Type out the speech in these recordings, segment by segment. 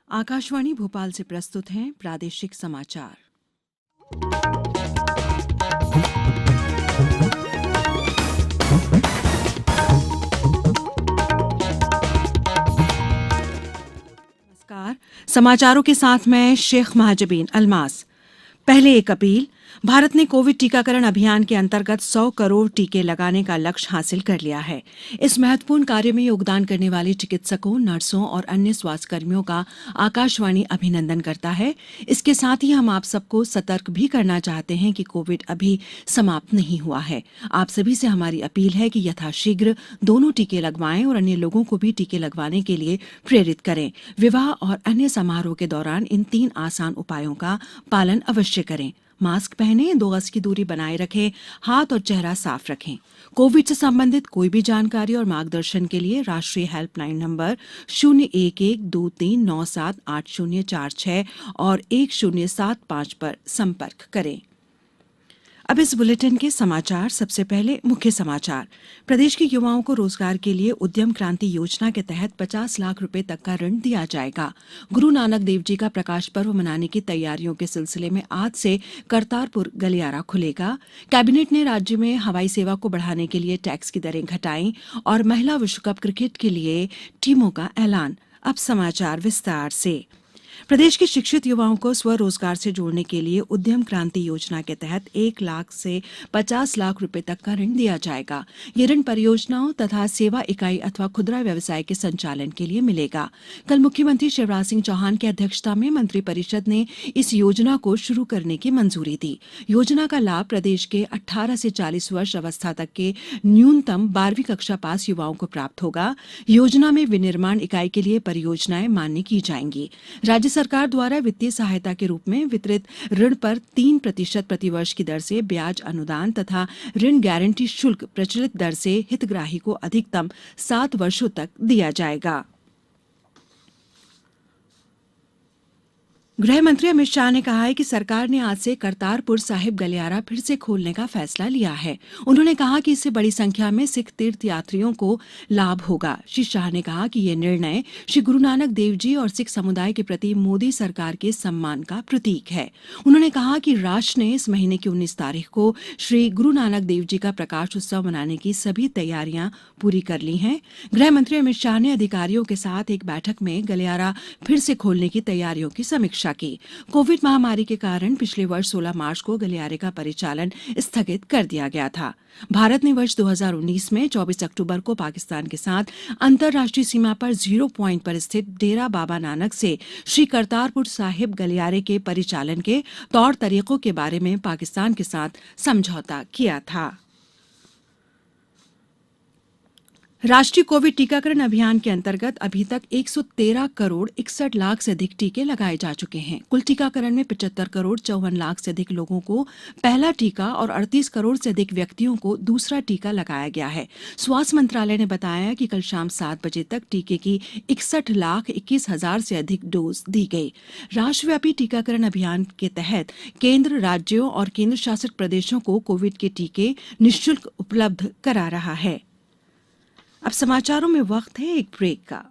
आकाशवाणी भोपाल से प्रस्तुत हैं प्रादेशिक समाचार। नमस्कार। समाचारों के साथ मैं शेख महाजबीन अल्मास। पहले एक अपील। भारत ने कोविड टीकाकरण अभियान के अंतर्गत 100 करोड़ टीके लगाने का लक्ष्य हासिल कर लिया है। इस महत्वपूर्ण कार्य में योगदान करने वाले चिकित्सकों, नर्सों और अन्य स्वास्थ्यकर्मियों का आकाशवाणी अभिनंदन करता है। इसके साथ ही हम आप सबको सतर्क भी करना चाहते हैं कि कोविड अभी समाप्त नहीं हुआ है। आप सभी से हमारी अपील है कि यथाशीघ्र दोनों टीके लगवाएं और अन्य लोगों को भी टीके लगवाने के लिए प्रेरित करें। विवाह और अन्य समारोह के दौरान इन 3 आसान उपायों का पालन अवश्य करें। मास्क पहनें, 2 गज की दूरी बनाए रखें, हाथ और चेहरा साफ रखें। कोविड से संबंधित कोई भी जानकारी और मार्गदर्शन के लिए राष्ट्रीय हेल्पलाइन नंबर 011239780046 और 1075 पर संपर्क करें। अब इस बुलेटिन के समाचार। सबसे पहले मुख्य समाचार। प्रदेश के युवाओं को रोजगार के लिए उद्यम क्रांति योजना के तहत 50 लाख रुपए तक का ऋण दिया जाएगा। गुरु नानक देव जी का प्रकाश पर्व मनाने की तैयारियों के सिलसिले में आज से करतारपुर गलियारा खुलेगा। कैबिनेट ने राज्य में हवाई सेवा को बढ़ाने के लिए टैक्स की दरें घटाई और महिला विश्व कप क्रिकेट के लिए टीमों का ऐलान। अब समाचार विस्तार से। प्रदेश के शिक्षित युवाओं को स्वरोजगार से जोड़ने के लिए उद्यम क्रांति योजना के तहत 1 लाख से 50 लाख रुपए तक का ऋण दिया जाएगा। ये ऋण परियोजनाओं तथा सेवा इकाई अथवा खुदरा व्यवसाय के संचालन के लिए मिलेगा। कल मुख्यमंत्री शिवराज सिंह चौहान की अध्यक्षता में मंत्रिपरिषद ने इस योजना को शुरू करने की मंजूरी दी। योजना का लाभ प्रदेश के 18 से 40 वर्ष अवस्था तक के न्यूनतम 12वीं कक्षा पास युवाओं को प्राप्त होगा। योजना में विनिर्माण इकाई के लिए परियोजनाएं मान्य की जाएंगी। राज्य सरकार द्वारा वित्तीय सहायता के रूप में वितरित ऋण पर 3% प्रतिवर्ष की दर से ब्याज अनुदान तथा ऋण गारंटी शुल्क प्रचलित दर से हितग्राही को अधिकतम 7 वर्षों तक दिया जाएगा। गृह मंत्री अमित शाह ने कहा है कि सरकार ने आज से करतारपुर साहिब गलियारा फिर से खोलने का फैसला लिया है। उन्होंने कहा कि इससे बड़ी संख्या में सिख तीर्थ यात्रियों को लाभ होगा। श्री शाह ने कहा कि यह निर्णय श्री गुरु नानक देव जी और सिख समुदाय के प्रति मोदी सरकार के सम्मान का प्रतीक है। उन्होंने कहा कि राष्ट्र ने इस महीने की 19 तारीख को श्री गुरु नानक देव जी का प्रकाश उत्सव मनाने की सभी तैयारियां पूरी कर ली हैं। गृह मंत्री अमित शाह ने अधिकारियों के साथ एक बैठक में गलियारा फिर से खोलने की तैयारियों की समीक्षा की। कोविड महामारी के कारण पिछले वर्ष 16 मार्च को गलियारे का परिचालन स्थगित कर दिया गया था। भारत ने वर्ष 2019 में 24 अक्टूबर को पाकिस्तान के साथ अंतर्राष्ट्रीय सीमा पर 0 पॉइंट पर स्थित डेरा बाबा नानक से श्री करतारपुर साहिब गलियारे के परिचालन के तौर तरीकों के बारे में पाकिस्तान के साथ समझौता किया था। राष्ट्रीय कोविड टीकाकरण अभियान के अंतर्गत अभी तक 113 करोड़ 61 लाख से अधिक टीके लगाए जा चुके हैं। कुल टीकाकरण में 75 करोड़ 54 लाख से अधिक लोगों को पहला टीका और 38 करोड़ से अधिक व्यक्तियों को दूसरा टीका लगाया गया है। स्वास्थ्य मंत्रालय ने बताया कि कल शाम 7 बजे तक टीके की 61,21,000 से अधिक डोज दी गई। राष्ट्रव्यापी टीकाकरण अभियान के तहत केंद्र राज्यों और केंद्र शासित प्रदेशों को कोविड के टीके निःशुल्क उपलब्ध करा रहा है। अब समाचारों में वक्त है एक ब्रेक का।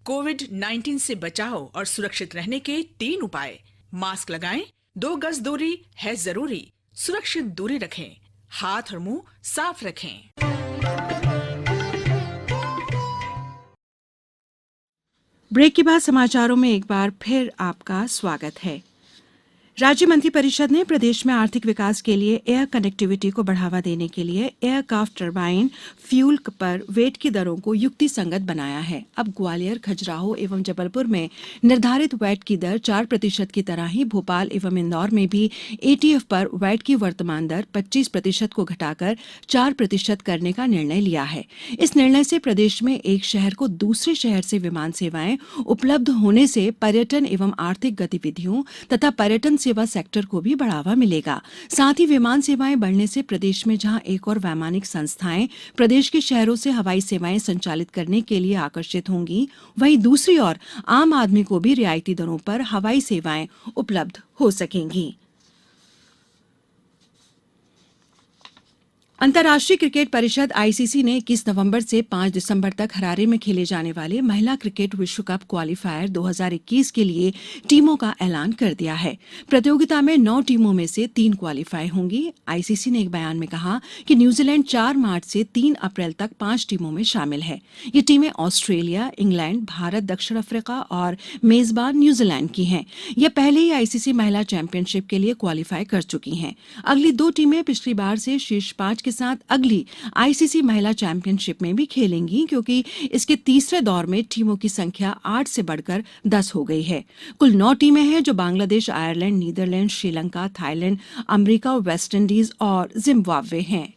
कोविड-19 से बचाव और सुरक्षित रहने के 3 उपाय। मास्क लगाएं, 2 गज दूरी है जरूरी, सुरक्षित दूरी रखें, हाथ और मुंह साफ रखें। ब्रेक के बाद समाचारों में एक बार फिर आपका स्वागत है। राज्य मंत्रिपरिषद ने प्रदेश में आर्थिक विकास के लिए एयर कनेक्टिविटी को बढ़ावा देने के लिए एयरक्राफ्ट टरबाइन फ्यूल पर वेट की दरों को युक्ति संगत बनाया है। अब ग्वालियर, खजुराहो एवं जबलपुर में निर्धारित वैट की दर 4% की तरह ही भोपाल एवं इंदौर में भी एटीएफ पर वैट की वर्तमान दर 25% को घटाकर 4% करने का निर्णय लिया है। इस निर्णय से प्रदेश में एक शहर को दूसरे शहर से विमान सेवाएं उपलब्ध होने से पर्यटन एवं आर्थिक गतिविधियों तथा पर्यटन सेवा सेक्टर को भी बढ़ावा मिलेगा। साथ ही विमान सेवाएं बढ़ने से प्रदेश में जहां एक और वैमानिक संस्थाएं प्रदेश के शहरों से हवाई सेवाएं संचालित करने के लिए आकर्षित होंगी, वहीं दूसरी ओर आम आदमी को भी रियायती दरों पर हवाई सेवाएं उपलब्ध हो सकेंगी। अंतर्राष्ट्रीय क्रिकेट परिषद आईसीसी ने 21 नवंबर से 5 दिसंबर तक हरारे में खेले जाने वाले महिला क्रिकेट विश्व कप क्वालिफायर 2021 के लिए टीमों का ऐलान कर दिया है। प्रतियोगिता में 9 टीमों में से 3 क्वालिफाई होंगी। आईसीसी ने एक बयान में कहा कि न्यूजीलैंड 4 मार्च से 3 अप्रैल तक 5 टीमों में शामिल है। ये टीमें ऑस्ट्रेलिया, इंग्लैंड, भारत, दक्षिण अफ्रीका और मेजबान न्यूजीलैंड की हैं। ये पहले ही आईसीसी महिला चैंपियनशिप के लिए क्वालिफाई कर चुकी हैं। अगली 2 टीमें पिछली बार से शीर्ष 5 के साथ अगली आईसीसी महिला चैंपियनशिप में भी खेलेंगी, क्योंकि इसके तीसरे दौर में टीमों की संख्या 8 से बढ़कर 10 हो गई है। कुल 9 टीमें हैं जो Bangladesh, Ireland, Netherland, Sri Lanka, Thailand, America, West Indies और जिम्बाब्वे हैं।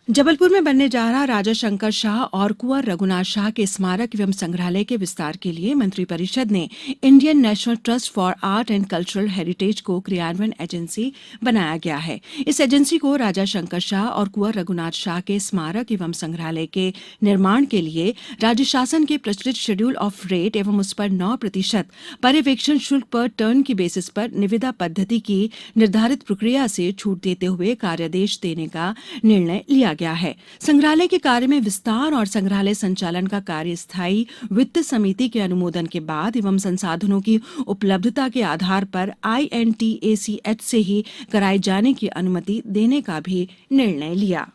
जबलपुर में बनने जा रहा राजा शंकर शाह और कुंवर रघुनाथ शाह के स्मारक एवं संग्रहालय के विस्तार के लिए मंत्रिपरिषद ने Indian national trust for art and cultural heritage को क्रियान्वयन एजेंसी बनाया गया है। इस एजेंसी को राजा शंकर शाह और कुंवर रघुनाथ शाह के स्मारक एवं संग्रहालय के निर्माण के लिए राज्य शासन के प्रचलित शेड्यूल ऑफ रेट एवं उस पर 9% पर्यवेक्षण शुल्क पर टर्न की बेसिस पर निविदा पद्धति की निर्धारित प्रक्रिया से छूट देते हुए कार्यादेश देने का निर्णय लिया गया है। संग्रहालय के कार्य में विस्तार और संग्रहालय संचालन का कार्य स्थायी वित्त समिति के अनुमोदन के बाद एवं संसाधनों की उपलब्धता के आधार पर INTACH से ही कराए जाने की अनुमति देने का भी निर्णय लिया।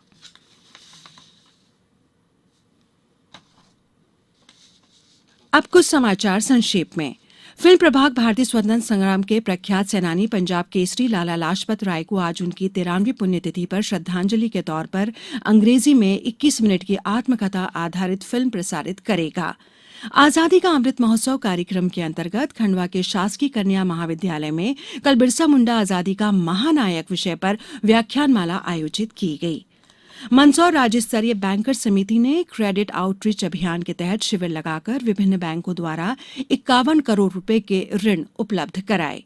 अब कुछ समाचार संक्षेप में। फिल्म प्रभाग भारतीय स्वतंत्रता संग्राम के प्रख्यात सेनानी पंजाब केसरी लाला लाजपत राय को आज उनकी 93वीं पुण्यतिथि पर श्रद्धांजलि के तौर पर अंग्रेजी में 21 मिनट की आत्मकथा आधारित फिल्म प्रसारित करेगा। आजादी का अमृत महोत्सव कार्यक्रम के अंतर्गत खंडवा के शासकीय कन्या महाविद्यालय में कल बिरसा मुंडा आजादी का महानायक विषय पर व्याख्यानमाला आयोजित की गई। मंदसौर राज्य स्तरीय बैंकर्स समिति ने क्रेडिट आउटरीच अभियान के तहत शिविर लगाकर विभिन्न बैंकों द्वारा 51 करोड़ रुपए के ऋण उपलब्ध कराए।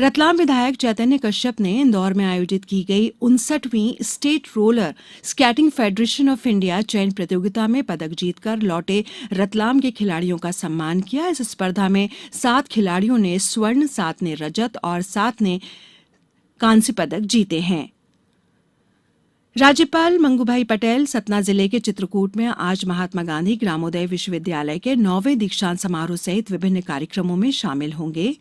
रतलाम विधायक चैतन्य कश्यप ने इंदौर में आयोजित की गई 59वीं state roller skating federation of India चयन प्रतियोगिता में पदक जीतकर लौटे रतलाम के खिलाड़ियों का सम्मान किया। इस स्पर्धा में 7 खिलाड़ियों ने स्वर्ण, 7 ने रजत और 7 ने कांस्य पदक जीते हैं। राज्यपाल मंगूभाई पटेल सतना जिले के चित्रकूट में आज महात्मा गांधी ग्रामोदय विश्वविद्यालय के 9वें दीक्षांत समारोह सहित विभिन्न कार्यक्रमों में शामिल होंगे।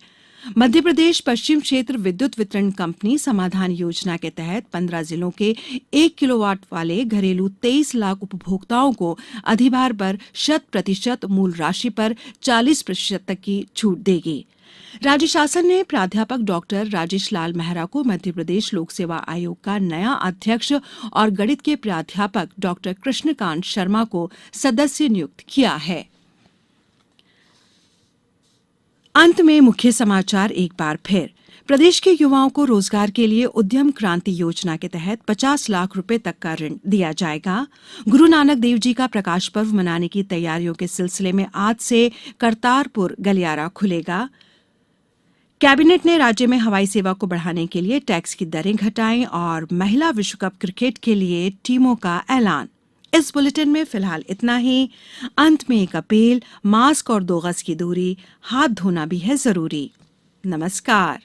मध्य प्रदेश पश्चिम क्षेत्र विद्युत वितरण कंपनी समाधान योजना के तहत 15 जिलों के 1 किलोवाट वाले घरेलू 23 लाख उपभोक्ताओं को अधिभार पर 100% मूल राशि पर 40% तक की छूट देगी। राज्य शासन ने प्राध्यापक डॉक्टर राजेश लाल मेहरा को मध्य प्रदेश लोक सेवा आयोग का नया अध्यक्ष और गणित के प्राध्यापक डॉक्टर कृष्णकांत शर्मा को सदस्य नियुक्त किया है। अंत में मुख्य समाचार एक बार फिर। प्रदेश के युवाओं को रोजगार के लिए उद्यम क्रांति योजना के तहत 50 लाख रुपए तक का ऋण दिया जाएगा। गुरु नानक देव जी का प्रकाश पर्व मनाने की तैयारियों के सिलसिले में आज से करतारपुर गलियारा खुलेगा। कैबिनेट ने राज्य में हवाई सेवा को बढ़ाने के लिए टैक्स की दरें घटाएं और महिला विश्व कप क्रिकेट के लिए टीमों का ऐलान। इस बुलेटिन में फिलहाल इतना ही। अंत में एक अपील, मास्क और 2 गज की दूरी, हाथ धोना भी है जरूरी। नमस्कार।